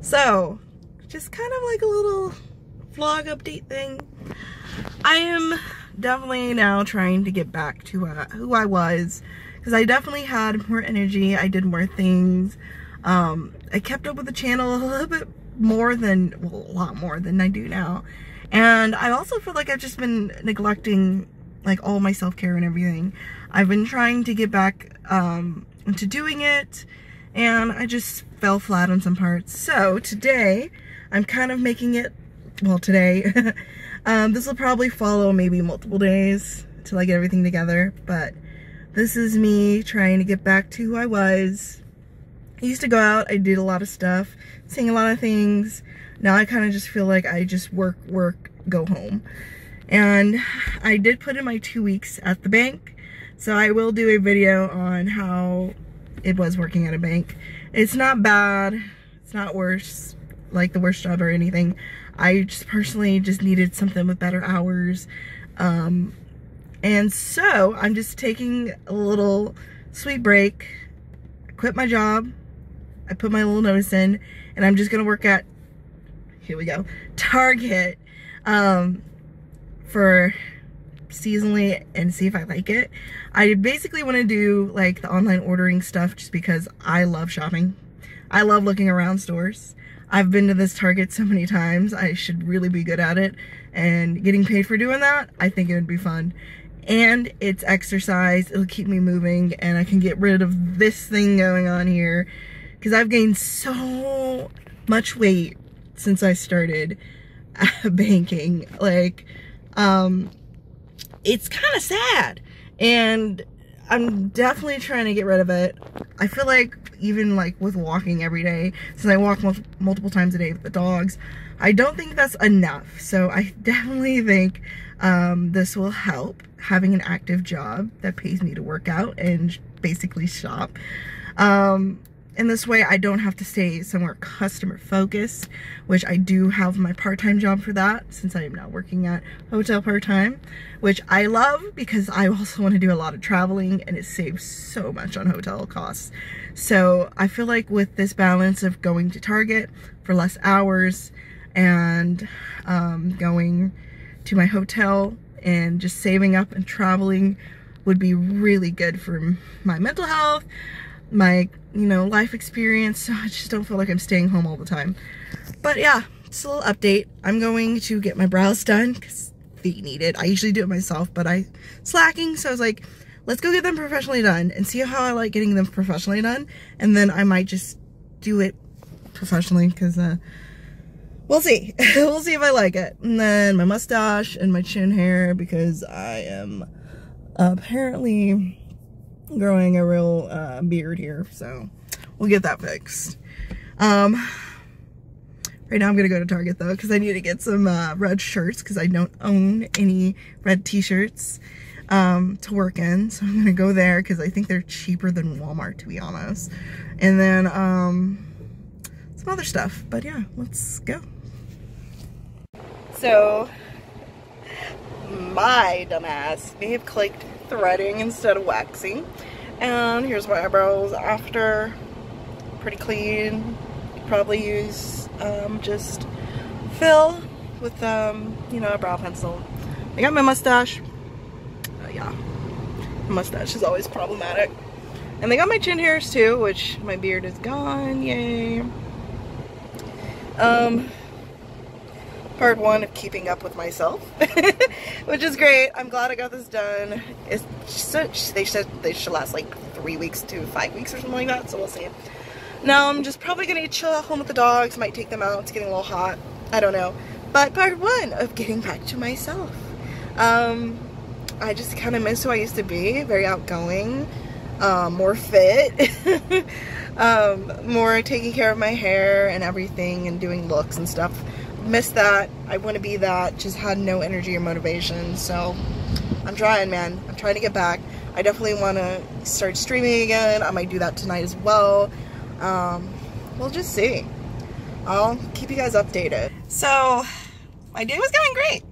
So, just kind of like a little vlog update thing. I am definitely now trying to get back to who I was, because I definitely had more energy. I did more things. I kept up with the channel a little bit more than, well, a lot more than I do now. And I also feel like I've just been neglecting like all my self-care and everything. I've been trying to get back into doing it, and I just fell flat on some parts. So today, I'm kind of making it, well, today, this will probably follow maybe multiple days till I get everything together, but this is me trying to get back to who I was. I used to go out, I did a lot of stuff, sing a lot of things. Now I kind of just feel like I just work, go home. And I did put in my 2 weeks at the bank, so I will do a video on how it was working at a bank. It's not bad, it's not worse, like the worst job or anything. I just personally just needed something with better hours. And so I'm just taking a little sweet break. I quit my job, I put my little notice in, and I'm just gonna work at, here we go, Target for seasonally and see if I like it. I basically want to do like the online ordering stuff just because I love shopping. I love looking around stores. I've been to this Target so many times. I should really be good at it, and getting paid for doing that, I think it would be fun. And it's exercise, it'll keep me moving, and I can get rid of this thing going on here, because I've gained so much weight since I started banking. Like, it's kind of sad, and I'm definitely trying to get rid of it. I feel like even like with walking every day, since I walk multiple times a day with the dogs, I don't think that's enough. So I definitely think this will help, having an active job that pays me to work out and basically shop. In this way, I don't have to stay somewhere customer focused, which I do have my part-time job for that, since I am now working at hotel part-time, which I love because I also want to do a lot of traveling, and it saves so much on hotel costs. So I feel like with this balance of going to Target for less hours and going to my hotel and just saving up and traveling would be really good for my mental health, my, you know, life experience. So I just don't feel like I'm staying home all the time. But yeah, it's a little update. I'm going to get my brows done because they need it. I usually do it myself, but I slacking, so I was like, let's go get them professionally done and see how I like getting them professionally done, and then I might just do it professionally, because we'll see. We'll see if I like it. And then my mustache and my chin hair, because I am apparently growing a real beard here, so we'll get that fixed. Right now I'm gonna go to Target though, because I need to get some red shirts, because I don't own any red t-shirts to work in. So I'm gonna go there because I think they're cheaper than Walmart, to be honest. And then some other stuff. But yeah, let's go. So my dumbass may have clicked threading instead of waxing, and here's my eyebrows after. Pretty clean. Probably use just fill with you know, a brow pencil. I got my mustache. Yeah, my mustache is always problematic. And they got my chin hairs too, which my beard is gone. Yay. Part one of keeping up with myself, which is great. I'm glad I got this done. It's such, they said they should last like 3 weeks to 5 weeks or something like that, so we'll see. Now I'm just probably gonna chill at home with the dogs, might take them out, it's getting a little hot, I don't know. But part one of getting back to myself. I just kind of miss who I used to be, very outgoing, more fit, more taking care of my hair and everything and doing looks and stuff. Miss that. I want to be that, just had no energy or motivation, so I'm trying, man. I'm trying to get back. I definitely want to start streaming again. I might do that tonight as well. We'll just see. I'll keep you guys updated. So my day was going great.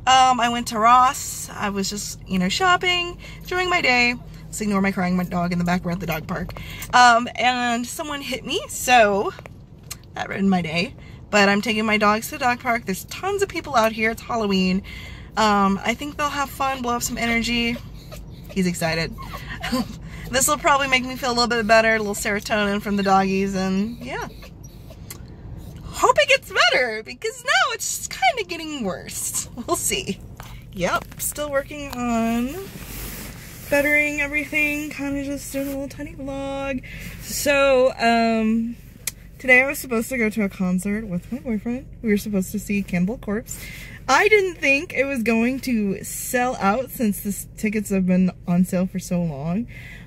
I went to Ross. I was just, you know, shopping, enjoying my day. So ignore my crying my dog in the back. We're at the dog park. And someone hit me, so that ruined my day. But I'm taking my dogs to the dog park. There's tons of people out here. It's Halloween. I think they'll have fun, blow up some energy. He's excited. This will probably make me feel a little bit better, a little serotonin from the doggies, and yeah. Hope it gets better, because now it's kind of getting worse. We'll see. Yep, still working on bettering everything, kind of just doing a little tiny vlog. So, today I was supposed to go to a concert with my boyfriend. We were supposed to see Cannibal Corpse. I didn't think it was going to sell out since the tickets have been on sale for so long,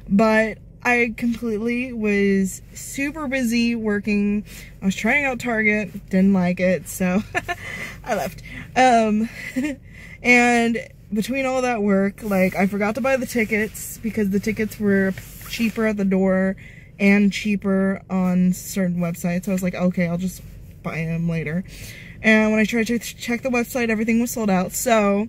but I completely was super busy working. I was trying out Target, didn't like it, so I left. And between all that work, like, I forgot to buy the tickets because the tickets were cheaper at the door and cheaper on certain websites. So I was like, okay, I'll just buy them later. And when I tried to check the website, everything was sold out. So,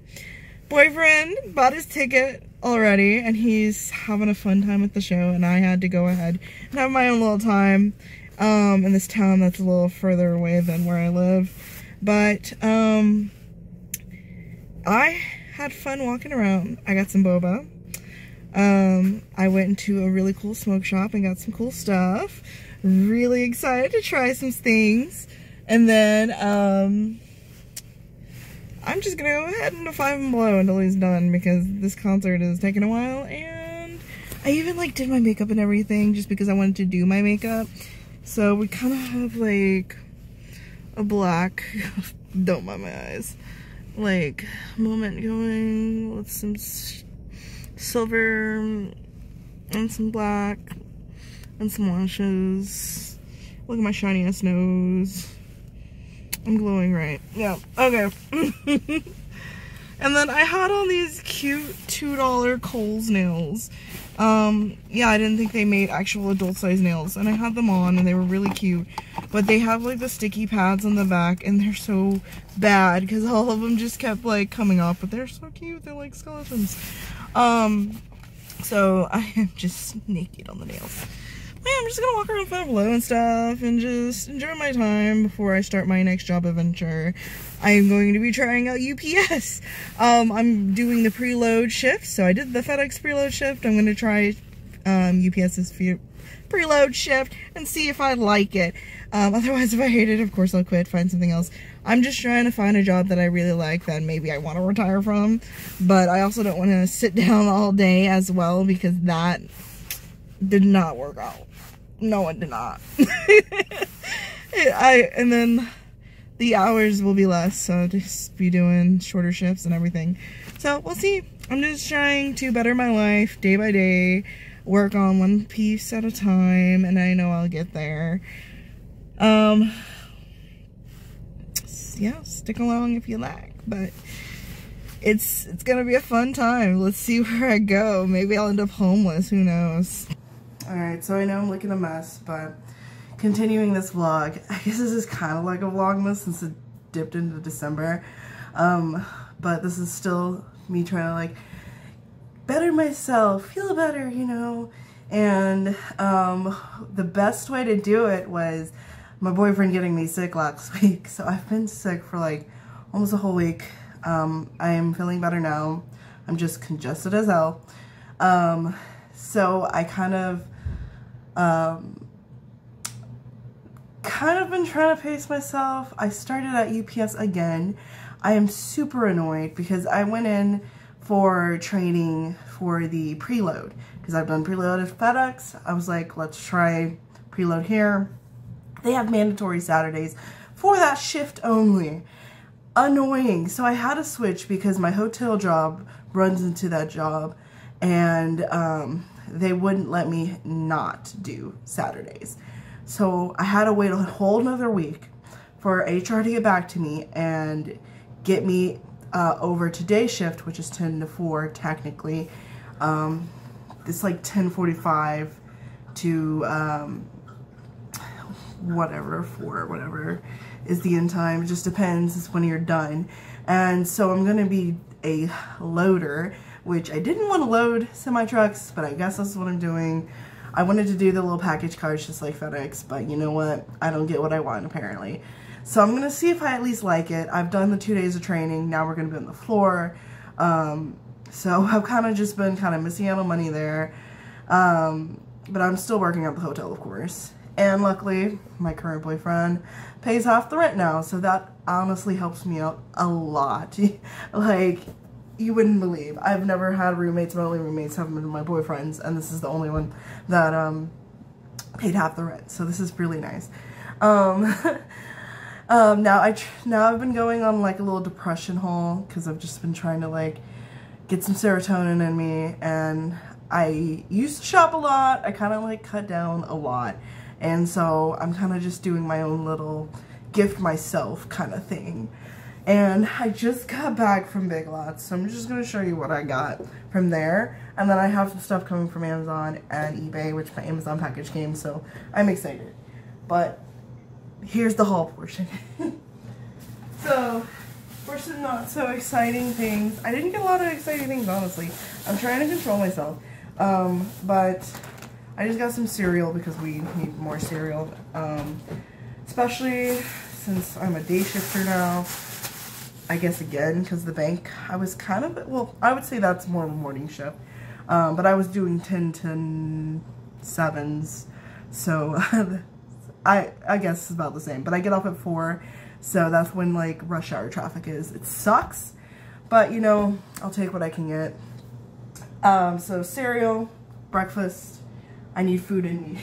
boyfriend bought his ticket already, and he's having a fun time at the show, and I had to go ahead and have my own little time in this town that's a little further away than where I live. But, I had fun walking around. I got some boba. I went into a really cool smoke shop and got some cool stuff. Really excited to try some things. And then, I'm just gonna go ahead and Five and Below until he's done, because this concert is taking a while, and I even, like, did my makeup and everything just because I wanted to do my makeup. So we kind of have, like, a black, don't mind my eyes, like, moment going with some silver and some black and some lashes. Look at my shiny ass nose. I'm glowing, right? Yeah, okay. And then I had all these cute $2 Kohl's nails. Yeah, I didn't think they made actual adult size nails, and I had them on and they were really cute, but they have like the sticky pads on the back and they're so bad because all of them just kept like coming off, but they're so cute. They're like skeletons. So I am just naked on the nails. Yeah, I'm just gonna walk around Five Below and stuff and just enjoy my time before I start my next job adventure. I am going to be trying out UPS. I'm doing the preload shift, so I did the FedEx preload shift. I'm gonna try UPS's preload shift and see if I like it. Otherwise, if I hate it, of course I'll quit, find something else. I'm just trying to find a job that I really like that maybe I want to retire from, but I also don't want to sit down all day as well, because that did not work out. No, it did not. And then the hours will be less, so I'll just be doing shorter shifts and everything. So we'll see. I'm just trying to better my life day by day, work on one piece at a time, and I know I'll get there. Yeah, stick along if you like, but it's gonna be a fun time. Let's see where I go. Maybe I'll end up homeless, who knows. Alright, so I know I'm looking a mess, but continuing this vlog, I guess this is kind of like a vlogmas since it dipped into December, but this is still me trying to like better myself, feel better, you know, and the best way to do it was my boyfriend getting me sick last week. So I've been sick for like almost a whole week. I am feeling better now. I'm just congested as hell. So I kind of been trying to pace myself. I started at UPS again. I am super annoyed because I went in for training for the preload because I've done preload at FedEx. I was like, let's try preload here. They have mandatory Saturdays for that shift only. Annoying. So I had to switch because my hotel job runs into that job, and they wouldn't let me not do Saturdays. So I had to wait a whole another week for HR to get back to me and get me over to day shift, which is 10 to 4 technically. It's like 10:45 to whatever, 4, whatever is the end time. It just depends. It's when you're done. And so I'm going to be a loader, which I didn't want to load semi-trucks, but I guess that's what I'm doing. I wanted to do the little package cards just like FedEx, but you know what? I don't get what I want apparently. So I'm going to see if I at least like it. I've done the 2 days of training. Now we're going to be on the floor. So I've kind of just been kind of missing out on money there. But I'm still working at the hotel, of course. And luckily, my current boyfriend pays half the rent now. So that honestly helps me out a lot. Like, you wouldn't believe. I've never had roommates. My only roommates have been my boyfriends. And this is the only one that paid half the rent. So this is really nice. Now I've been going on like a little depression haul because I've just been trying to like get some serotonin in me, and I used to shop a lot. I kind of like cut down a lot, and so I'm kind of just doing my own little gift myself kind of thing. And I just got back from Big Lots, so I'm just going to show you what I got from there. And then I have some stuff coming from Amazon and eBay, which my Amazon package came, so I'm excited. But here's the haul portion. So, for some not so exciting things, I didn't get a lot of exciting things, honestly. I'm trying to control myself. But I just got some cereal because we need more cereal. Especially since I'm a day shifter now. I guess again, because the bank, I was kind of, well, I would say that's more of a morning shift. But I was doing 10 to 7s. So, I guess it's about the same, but I get off at 4, so that's when like rush hour traffic is. It sucks, but you know, I'll take what I can get. So cereal, breakfast, I need food in me.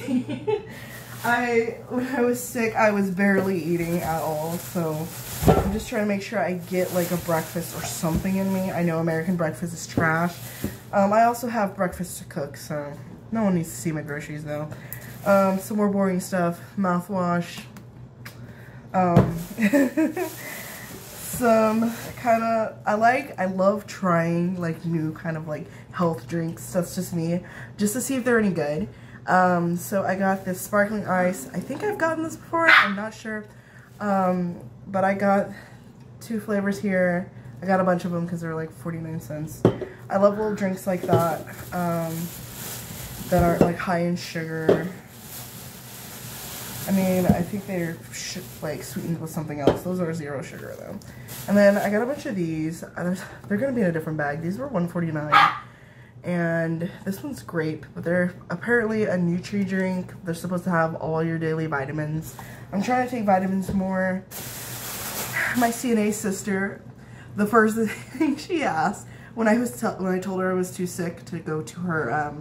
When I was sick, I was barely eating at all, so I'm just trying to make sure I get like a breakfast or something in me. I know American breakfast is trash. I also have breakfast to cook, so no one needs to see my groceries though. Some more boring stuff, mouthwash, some kind of, I love trying like new kind of like health drinks. That's just me, just to see if they're any good. So I got this sparkling ice. I think I've gotten this before, I'm not sure, but I got 2 flavors here. I got a bunch of them because they're like 49 cents. I love little drinks like that, that aren't like high in sugar. I mean, I think they're like sweetened with something else. Those are 0 sugar though. And then I got a bunch of these. They're gonna be in a different bag. These were $1.49, and this one's grape, but they're apparently a Nutri drink. They're supposed to have all your daily vitamins. I'm trying to take vitamins more. My CNA sister, the first thing she asked when I told her I was too sick to go to her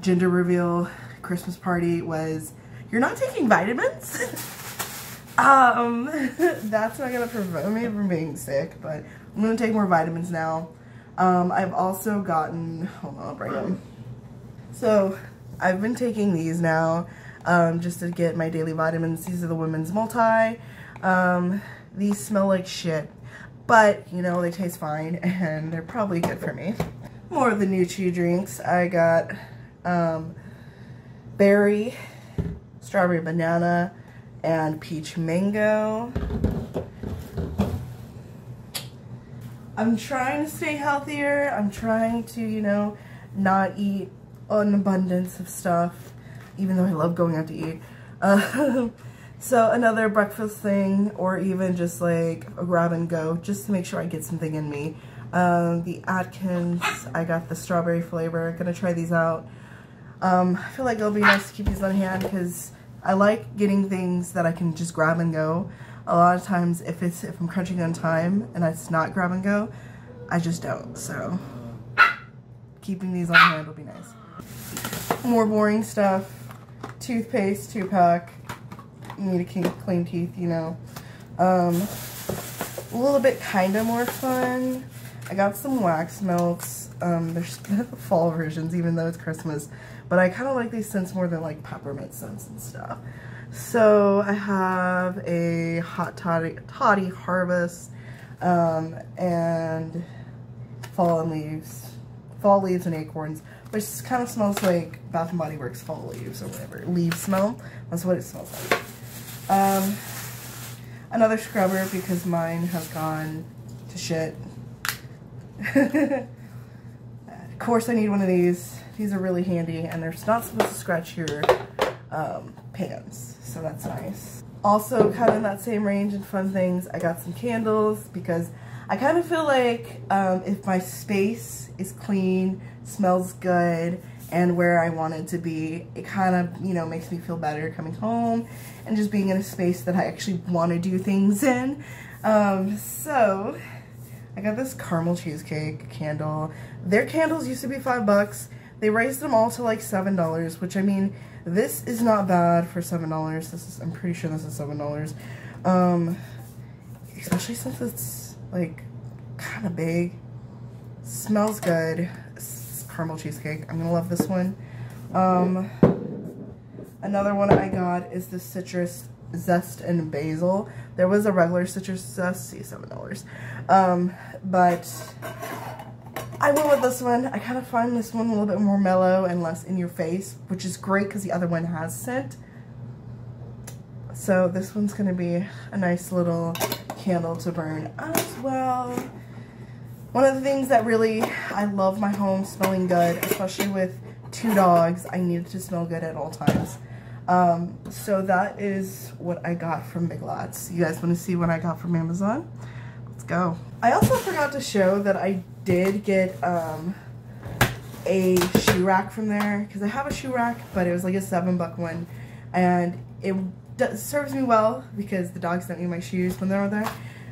gender reveal Christmas party was, "You're not taking vitamins?" That's not gonna prevent me from being sick, but I'm gonna take more vitamins now. I've also gotten, hold on, I'll bring them. So I've been taking these now, just to get my daily vitamins. These are the Women's Multi. These smell like shit, but you know, they taste fine and they're probably good for me. More of the Nutri drinks. I got berry, strawberry banana, and peach mango. I'm trying to stay healthier. I'm trying to, you know, not eat an abundance of stuff, even though I love going out to eat. So another breakfast thing, or even just like a grab and go, just to make sure I get something in me. The Atkins, I got the strawberry flavor. Gonna try these out. I feel like it'll be nice to keep these on hand because I like getting things that I can just grab and go. A lot of times if I'm crunching on time and it's not grab and go, I just don't. So keeping these on hand will be nice. More boring stuff. Toothpaste, 2-pack. You need to clean teeth, you know. A little bit kind of more fun. I got some wax melts. There's fall versions, even though it's Christmas. But I kind of like these scents more than like peppermint scents and stuff. So I have a hot toddy harvest, and fall leaves and acorns, which kind of smells like Bath and Body Works fall leaves or whatever. Leaf smell. That's what it smells like. Another scrubber because mine has gone to shit. Of course I need one of these. These are really handy, and they're not supposed to scratch your pants, so that's nice. Also, kind of in that same range and fun things, I got some candles because I kind of feel like if my space is clean, smells good, and where I want it to be, it kind of, you know, makes me feel better coming home and just being in a space that I actually want to do things in. So I got this caramel cheesecake candle. Their candles used to be $5. They raised them all to like $7, which, I mean, this is not bad for $7. This is, I'm pretty sure this is $7. Especially since it's like kind of big. Smells good. Caramel cheesecake. I'm gonna love this one. Another one I got is the citrus zest and basil. There was a regular citrus zest, see, $7. But I went with this one. I kind of find this one a little bit more mellow and less in your face, which is great because the other one has scent. So this one's gonna be a nice little candle to burn as well. One of the things that really, I love my home smelling good, especially with 2 dogs. I need it to smell good at all times. So that is what I got from Big Lots. You guys want to see what I got from Amazon? Let's go. I also forgot to show that I did get a shoe rack from there, because I have a shoe rack, but it was like a $7 one, and it serves me well because the dogs don't need my shoes when they're there.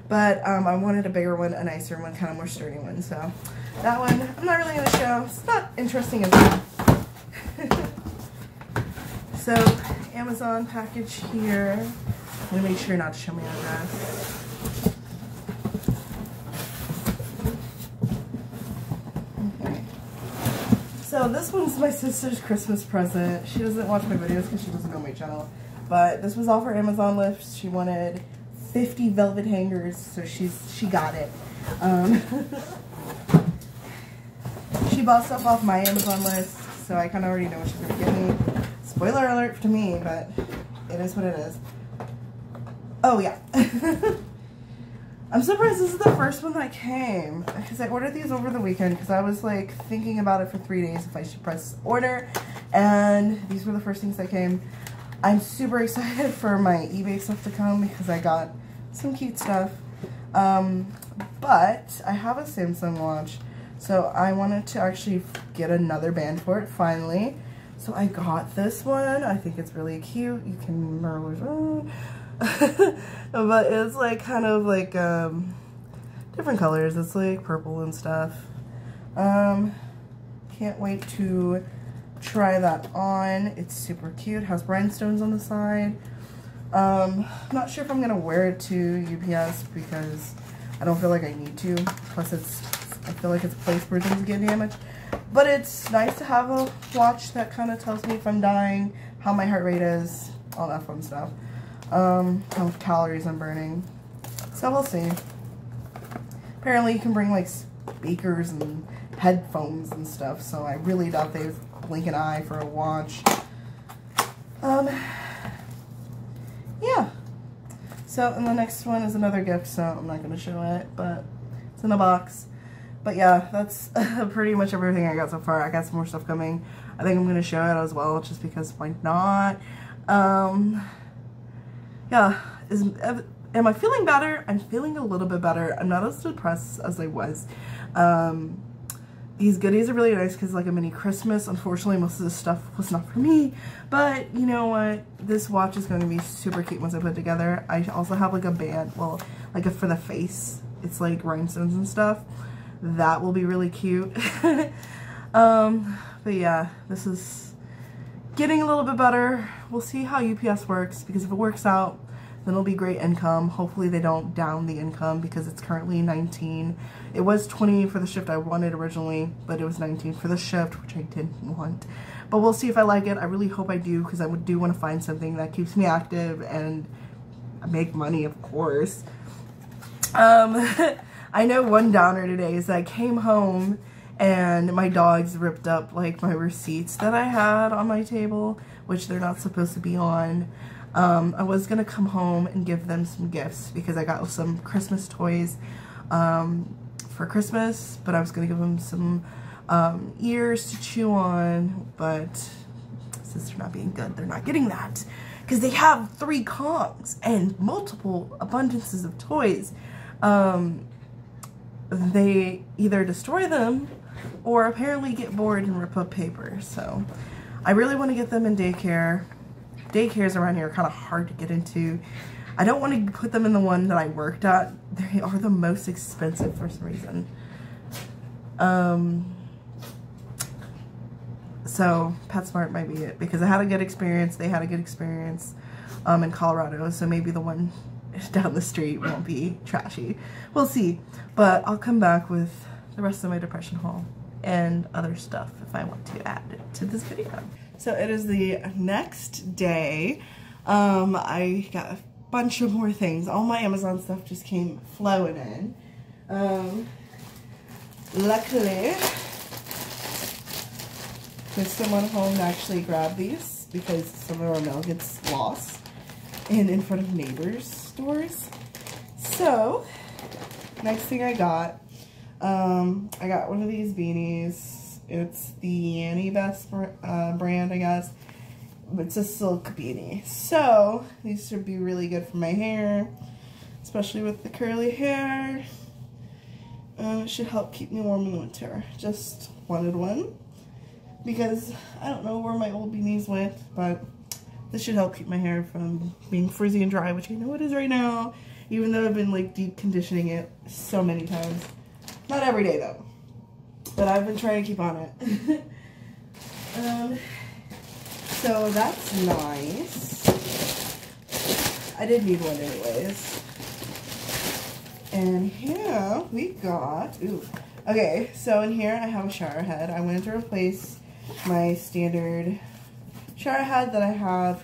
But I wanted a bigger one, a nicer one, kind of more sturdy one. So that one, I'm not really going to show. It's not interesting enough. So Amazon package here. I'm going to make sure not to show my address. Okay. So this one's my sister's Christmas present. She doesn't watch my videos because she doesn't know my channel. But this was all for Amazon lifts. She wanted 50 velvet hangers, so she got it. She bought stuff off my Amazon list, so I kind of already know what she's going to get me. Spoiler alert to me, but it is what it is. Oh yeah. I'm surprised this is the first one that came, because I ordered these over the weekend because I was like thinking about it for 3 days if I should press order, and these were the first things that came. I'm super excited for my eBay stuff to come because I got some cute stuff. But I have a Samsung watch, so I wanted to actually get another band for it finally. So I got this one. I think it's really cute. You can remember but it's like kind of like different colors. It's like purple and stuff. Can't wait to try that on. It's super cute. Has rhinestones on the side. Not sure if I'm gonna wear it to UPS because I don't feel like I need to. Plus I feel like it's a place where things get damaged. But it's nice to have a watch that kind of tells me if I'm dying, how my heart rate is, all that fun stuff. How much calories I'm burning. So we'll see. Apparently you can bring like speakers and headphones and stuff, so I really doubt they've blink an eye for a watch. Yeah. So, and the next one is another gift, so I'm not going to show it, but it's in a box. But yeah, that's pretty much everything I got so far. I got some more stuff coming. I think I'm going to show it as well, just because why not? Yeah. Am I feeling better? I'm feeling a little bit better. I'm not as depressed as I was. These goodies are really nice because like a mini Christmas. Unfortunately, most of this stuff was not for me. But you know what? This watch is going to be super cute once I put it together. I also have like a band, well, like for the face. It's like rhinestones and stuff. That will be really cute. But yeah, this is getting a little bit better. We'll see how UPS works, because if it works out, then it'll be great income. Hopefully they don't down the income because it's currently 19. It was 20 for the shift I wanted originally, but it was 19 for the shift, which I didn't want. But we'll see if I like it. I really hope I do, because I do want to find something that keeps me active and make money, of course. I know one downer today is that I came home and my dogs ripped up like my receipts that I had on my table, which they're not supposed to be on. I was gonna come home and give them some gifts because I got some Christmas toys for Christmas, but I was gonna give them some ears to chew on, but since they're not being good, they're not getting that. Because they have 3 Kongs and multiple abundances of toys. They either destroy them or apparently get bored and rip up paper. So I really want to get them in daycare. Daycares around here are kind of hard to get into. I don't want to put them in the one that I worked at. They are the most expensive for some reason. So PetSmart might be it, because I had a good experience. They had a good experience in Colorado, so maybe the one down the street won't be trashy. We'll see. But I'll come back with the rest of my depression haul and other stuff if I want to add it to this video. So it is the next day. I got a bunch of more things. All my Amazon stuff just came flowing in. Luckily, there's someone home to actually grab these because some of our mail gets lost and in front of neighbors' stores. So, next thing I got one of these beanies. It's the Annie Best brand, I guess. It's a silk beanie. So, these should be really good for my hair, especially with the curly hair. It should help keep me warm in the winter. Just wanted one because I don't know where my old beanies went, but this should help keep my hair from being frizzy and dry, which I know it is right now, even though I've been like deep conditioning it so many times. Not every day though, but I've been trying to keep on it. So that's nice. I did need one anyways. And here we got, ooh. Okay, so in here I have a shower head. I wanted to replace my standard shower head that I have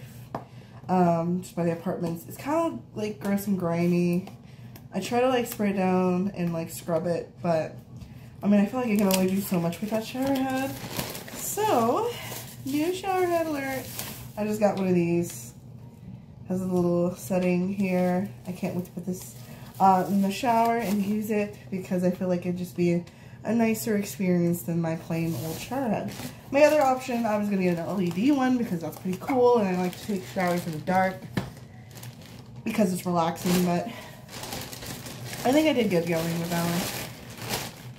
just by the apartments. It's kind of like gross and grimy. I try to like spray it down and like scrub it, but I mean I feel like I can only do so much with that shower head. So, new shower head alert. I just got one of these. Has a little setting here. I can't wait to put this in the shower and use it because I feel like it'd just be a nicer experience than my plain old shower head. My other option, I was going to get an LED one because that's pretty cool and I like to take showers in the dark because it's relaxing, but I think I did good going with that one.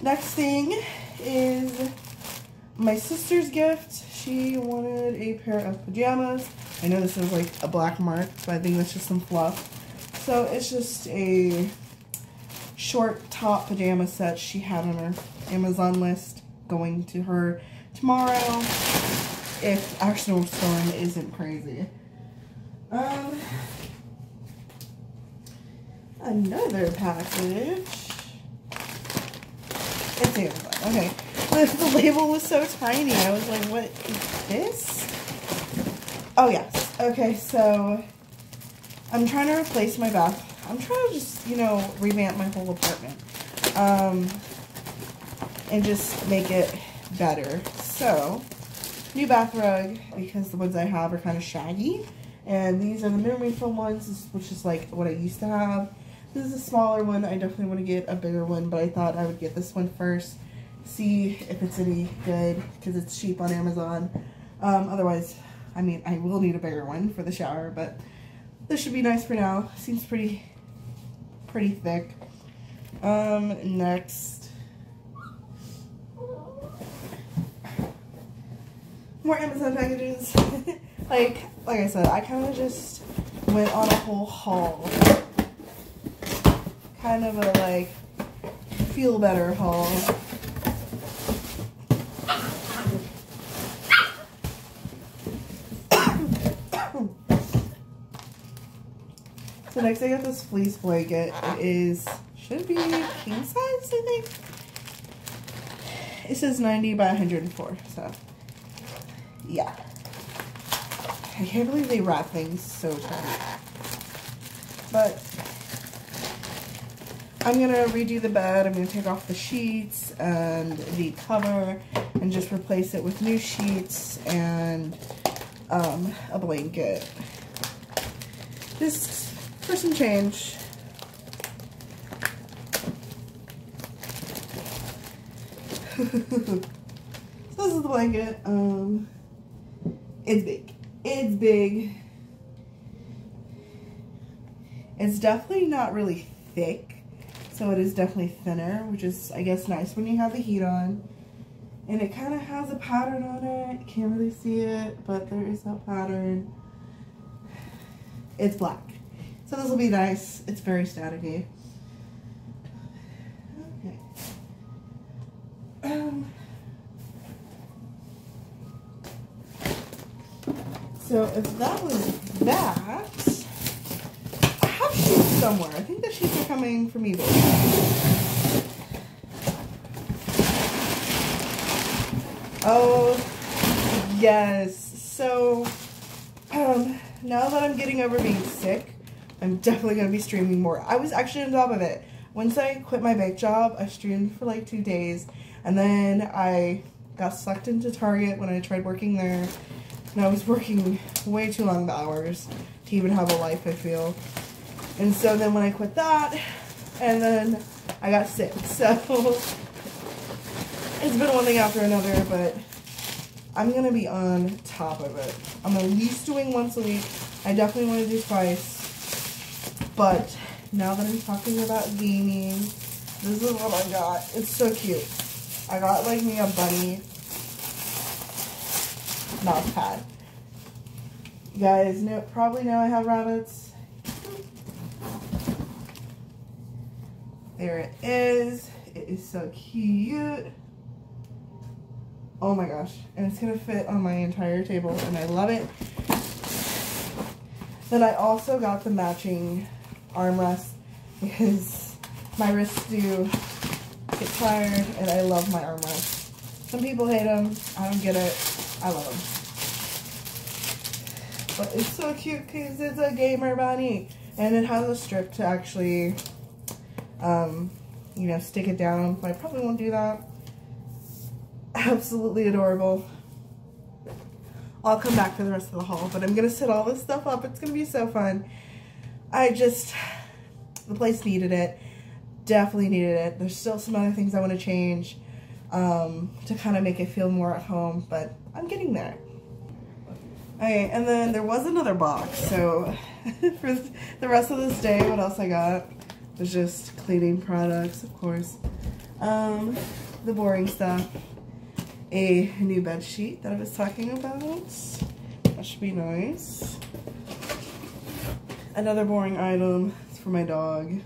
Next thing is my sister's gift. She wanted a pair of pajamas. I know this is like a black mark, but I think that's just some fluff. So it's just a short top pajama set she had on her Amazon list going to her tomorrow if our snowstorm isn't crazy. Another package. It's Amazon. Okay. The label was so tiny. I was like, what is this? Oh, yes. Okay, so I'm trying to replace my bath. I'm trying to just, you know, revamp my whole apartment. And just make it better. So, new bath rug, because the ones I have are kind of shaggy. And these are the memory foam ones, which is like what I used to have. This is a smaller one. I definitely want to get a bigger one, but I thought I would get this one first. See if it's any good, because it's cheap on Amazon. Otherwise, I mean, I will need a bigger one for the shower, but this should be nice for now. Seems pretty thick. Next. More Amazon packages. like I said, I kind of just went on a whole haul. Kind of a, like, feel better haul. So next I got this fleece blanket. It should be king size, I think. It says 90 by 104, so yeah. I can't believe they wrap things so tight. But I'm gonna redo the bed. I'm gonna take off the sheets and the cover and just replace it with new sheets and a blanket. Just for some change. this is the blanket. It's big. It's big. It's definitely not really thick, so it is definitely thinner, which is, I guess, nice when you have the heat on. And it kind of has a pattern on it. Can't really see it, but there is a pattern. It's black. So this will be nice. It's very staticky. Okay. So if that was that, I have sheets somewhere. I think the sheets are coming from eBay. Oh, yes. So, now that I'm getting over being sick, I'm definitely going to be streaming more. I was actually on top of it. Once I quit my bake job, I streamed for like 2 days, and then I got sucked into Target when I tried working there, and I was working way too long hours to even have a life, I feel. And so then when I quit that, and then I got sick, so it's been one thing after another, but I'm going to be on top of it. I'm at least doing once a week. I definitely want to do twice. But now that I'm talking about gaming, this is what I got. It's so cute. I got like me a bunny mouse pad. You guys probably know I have rabbits. There it is. It is so cute. Oh my gosh. And it's going to fit on my entire table, and I love it. Then I also got the matching armrest because my wrists do get tired, and I love my armrests. Some people hate them. I don't get it. I love them. But it's so cute because it's a gamer bunny, and it has a strip to actually, you know, stick it down. But I probably won't do that. Absolutely adorable. I'll come back for the rest of the haul, but I'm gonna set all this stuff up. It's gonna be so fun. The place needed it. Definitely needed it. There's still some other things I want to change to kind of make it feel more at home, but I'm getting there. Okay, and then there was another box, so for the rest of this day, what else I got was just cleaning products, of course. The boring stuff. A new bed sheet that I was talking about. That should be nice. Another boring item is for my dog.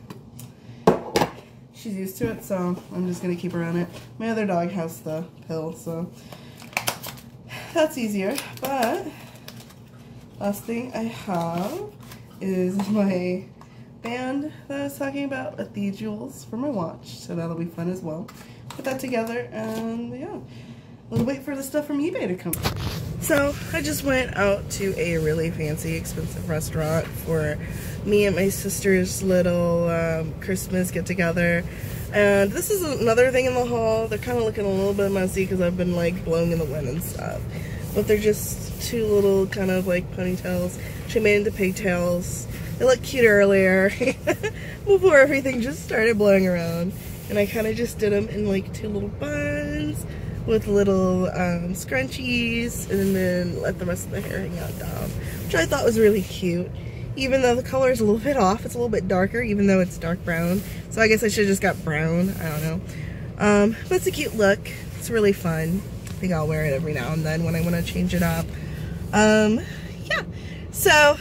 She's used to it, so I'm just gonna keep her on it. My other dog has the pill, so that's easier. But last thing I have is my band that I was talking about with the jewels for my watch, so that'll be fun as well. Put that together, and yeah. We'll wait for the stuff from eBay to come. So I just went out to a really fancy, expensive restaurant for me and my sister's little Christmas get-together. And this is another thing in the haul. They're kind of looking a little bit messy because I've been like blowing in the wind and stuff. But they're just two little kind of like ponytails. She made into pigtails. They looked cute earlier before everything just started blowing around. And I kind of just did them in like two little buns with little scrunchies, and then let the rest of the hair hang out down, which I thought was really cute. Even though the color is a little bit off, it's a little bit darker, even though it's dark brown. So I guess I should have just got brown. I don't know. But it's a cute look. It's really fun. I think I'll wear it every now and then when I want to change it up. Yeah. So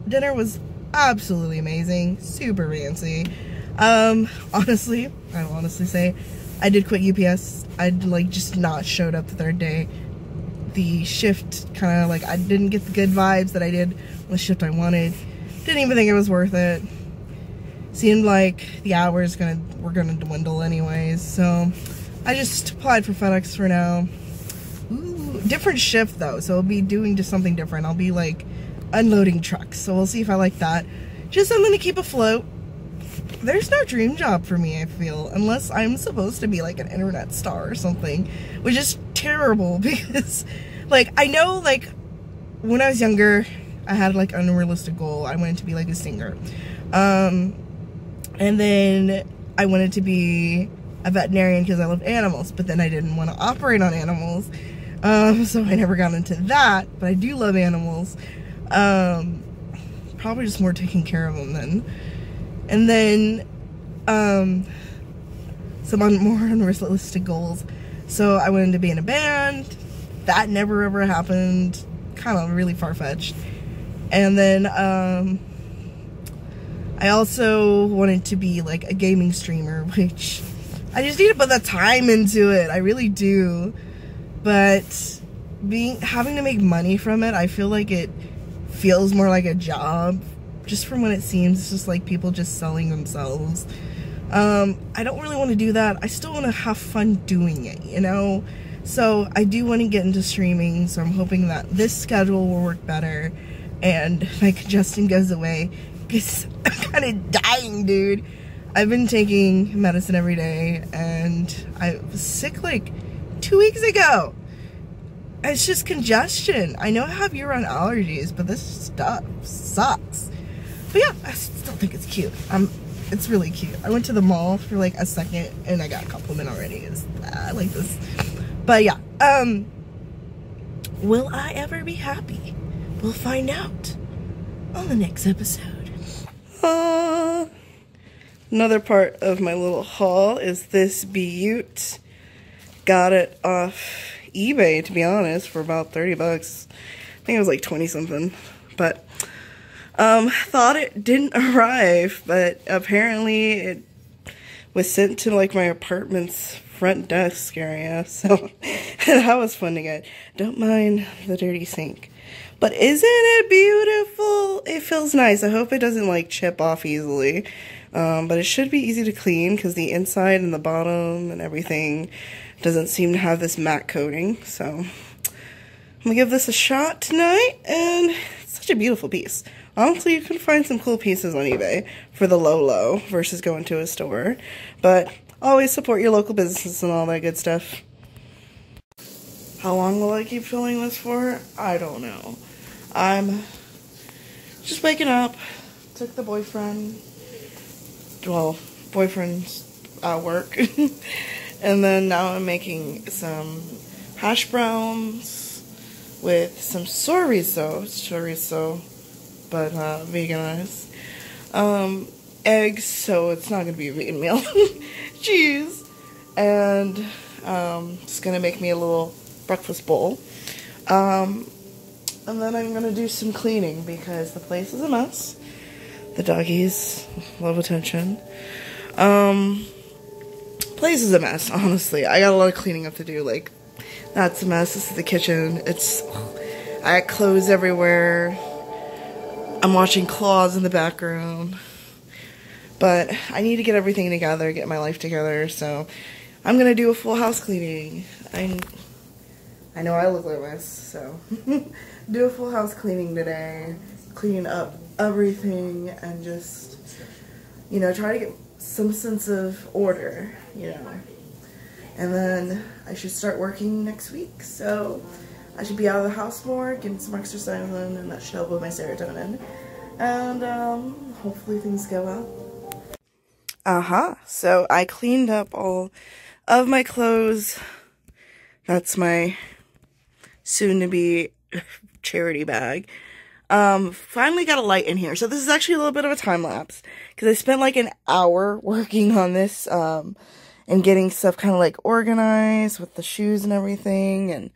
dinner was absolutely amazing. Super fancy. Honestly, I will honestly say, I did quit UPS. I'd like just not showed up the third day. The shift kind of like, I didn't get the good vibes that I did on the shift I wanted. Didn't even think it was worth it. Seemed like the hours were gonna dwindle anyways. So I just applied for FedEx for now. Ooh, different shift though, so I'll be doing just something different. I'll be like unloading trucks, so we'll see if I like that. Just something to keep afloat. There's no dream job for me, I feel, unless I'm supposed to be like an internet star or something, which is terrible because, like, I know, like, when I was younger, I had like an unrealistic goal. I wanted to be like a singer, and then I wanted to be a veterinarian because I love animals, but then I didn't want to operate on animals. So I never got into that, but I do love animals. Probably just more taking care of them then. And then, some more unrealistic goals. So I wanted to be in a band. That never ever happened. Kind of really far-fetched. And then, I also wanted to be like a gaming streamer, which I just need to put the time into it. I really do. But having to make money from it, I feel like it feels more like a job. Just from what it seems, it's just like people just selling themselves. I don't really want to do that. I still want to have fun doing it, you know? So I do want to get into streaming, so I'm hoping that this schedule will work better and my congestion goes away, because I'm kind of dying, dude. I've been taking medicine every day, and I was sick like 2 weeks ago. It's just congestion. I know I have year-round allergies, but this stuff sucks. But yeah, I still think it's cute. It's really cute. I went to the mall for like a second, and I got a compliment already. I like this. But yeah, will I ever be happy? We'll find out on the next episode. Another part of my little haul is this butte. Got it off eBay, to be honest, for about 30 bucks. I think it was like 20 something. But thought it didn't arrive, but apparently it was sent to like my apartment's front desk area. So that was fun to get. Don't mind the dirty sink. But isn't it beautiful? It feels nice. I hope it doesn't like chip off easily. But it should be easy to clean because the inside and the bottom and everything doesn't seem to have this matte coating. So I'm gonna give this a shot tonight, and it's such a beautiful piece. Honestly, you can find some cool pieces on eBay for the low versus going to a store. But always support your local businesses and all that good stuff. How long will I keep filming this for? I don't know. I'm just waking up, took the boyfriend's at work, and then now I'm making some hash browns with some chorizo, but veganized, eggs, so it's not gonna be a vegan meal, cheese, and just gonna make me a little breakfast bowl. And then I'm gonna do some cleaning because the place is a mess. The doggies love attention. Place is a mess, honestly. I got a lot of cleaning up to do. Like, that's a mess. This is the kitchen. I got clothes everywhere. I'm watching Claws in the background. But I need to get everything together, get my life together, so I'm gonna do a full house cleaning. I know I look like this, so do a full house cleaning today, clean up everything, and just, you know, try to get some sense of order, you know. And then I should start working next week, so I should be out of the house more, getting some exercise in, and that should help with my serotonin. And hopefully things go well. So I cleaned up all of my clothes. That's my soon-to-be charity bag. Finally got a light in here. So this is actually a little bit of a time lapse because I spent like an hour working on this and getting stuff kind of like organized with the shoes and everything, and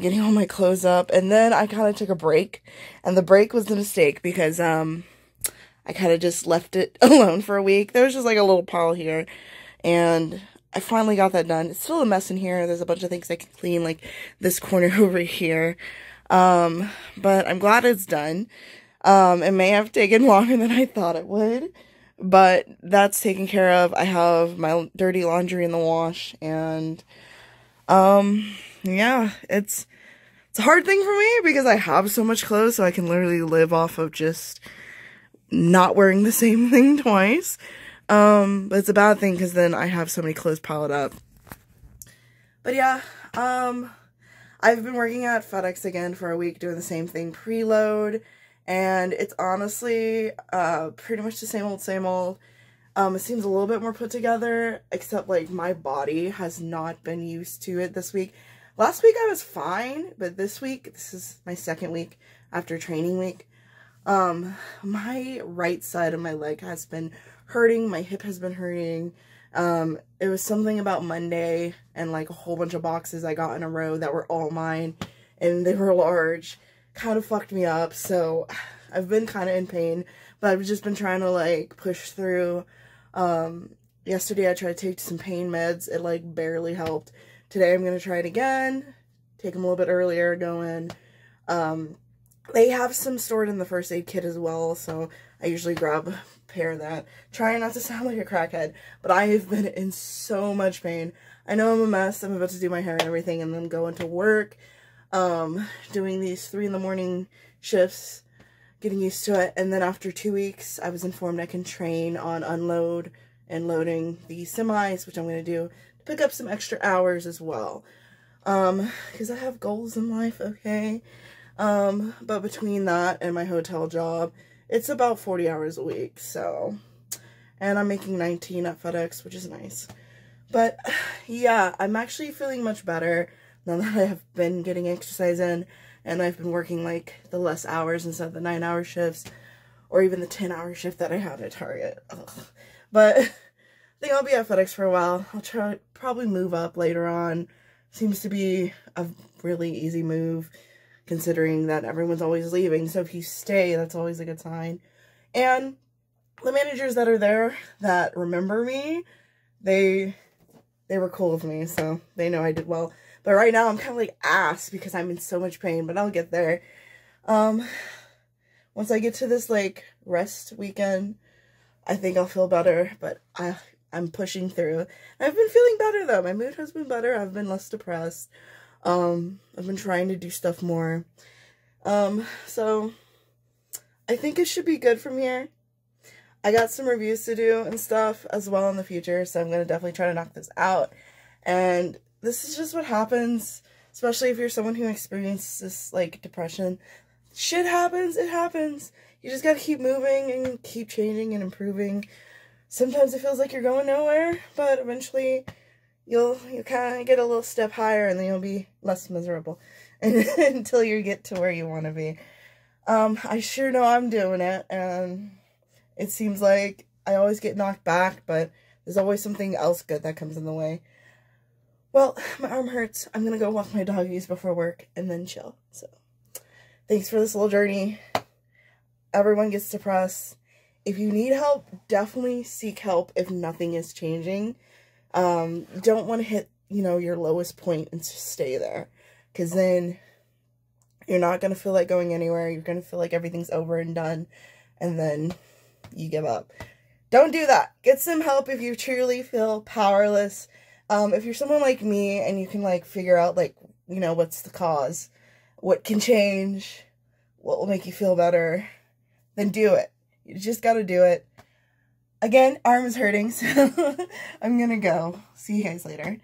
getting all my clothes up. And then I kind of took a break, and the break was a mistake because I kind of just left it alone for a week. There was just like a little pile here, and I finally got that done. It's still a mess in here. There's a bunch of things I can clean, like this corner over here. But I'm glad it's done. It may have taken longer than I thought it would, but that's taken care of. I have my dirty laundry in the wash, and, yeah, it's a hard thing for me because I have so much clothes, so I can literally live off of just not wearing the same thing twice. But it's a bad thing because then I have so many clothes piled up. But yeah, I've been working at FedEx again for a week doing the same thing, preload, and it's honestly pretty much the same old, same old. It seems a little bit more put together, except like my body has not been used to it this week. Last week I was fine, but this week, this is my second week after training week. My right side of my leg has been hurting, my hip has been hurting. It was something about Monday and like a whole bunch of boxes I got in a row that were all mine and they were large. Kind of fucked me up, so I've been kind of in pain, but I've just been trying to like push through. Yesterday I tried to take some pain meds. It like barely helped. Today I'm going to try it again, take them a little bit earlier, go in. They have some stored in the first aid kit as well, so I usually grab a pair of that. Trying not to sound like a crackhead, but I have been in so much pain. I know I'm a mess. I'm about to do my hair and everything and then go into work. Doing these 3 in the morning shifts, getting used to it. And then after 2 weeks, I was informed I can train on unload and loading the semis, which I'm going to do to pick up some extra hours as well. Because I have goals in life, okay? But between that and my hotel job, it's about 40 hours a week, so, and I'm making 19 at FedEx, which is nice. But yeah, I'm actually feeling much better now that I have been getting exercise in, and I've been working like the less hours instead of the 9-hour shifts, or even the 10-hour shift that I had at Target. Ugh. But I think I'll be at FedEx for a while. I'll probably move up later on. Seems to be a really easy move, considering that everyone's always leaving. So if you stay, that's always a good sign. And the managers that are there that remember me, they were cool with me, so they know I did well. But right now I'm kind of like ass because I'm in so much pain, but I'll get there. Once I get to this like rest weekend, I think I'll feel better, but I'm pushing through. I've been feeling better though. My mood has been better. I've been less depressed. I've been trying to do stuff more. So I think it should be good from here. I got some reviews to do and stuff as well in the future, so I'm going to definitely try to knock this out. And this is just what happens, especially if you're someone who experiences, like, depression. Shit happens, it happens. You just gotta keep moving and keep changing and improving. Sometimes it feels like you're going nowhere, but eventually you'll kind of get a little step higher and then you'll be less miserable until you get to where you want to be. I sure know I'm doing it, and it seems like I always get knocked back, but there's always something else good that comes in the way. Well, my arm hurts. I'm gonna go walk my doggies before work and then chill. So, thanks for this little journey. Everyone gets depressed. If you need help, definitely seek help if nothing is changing. You don't want to hit, your lowest point and just stay there. Because then you're not going to feel like going anywhere. You're going to feel like everything's over and done. And then you give up. Don't do that. Get some help if you truly feel powerless. If you're someone like me and you can, figure out, what's the cause, what can change, what will make you feel better, then do it. You just gotta do it. Again, arm is hurting, so I'm gonna go. See you guys later.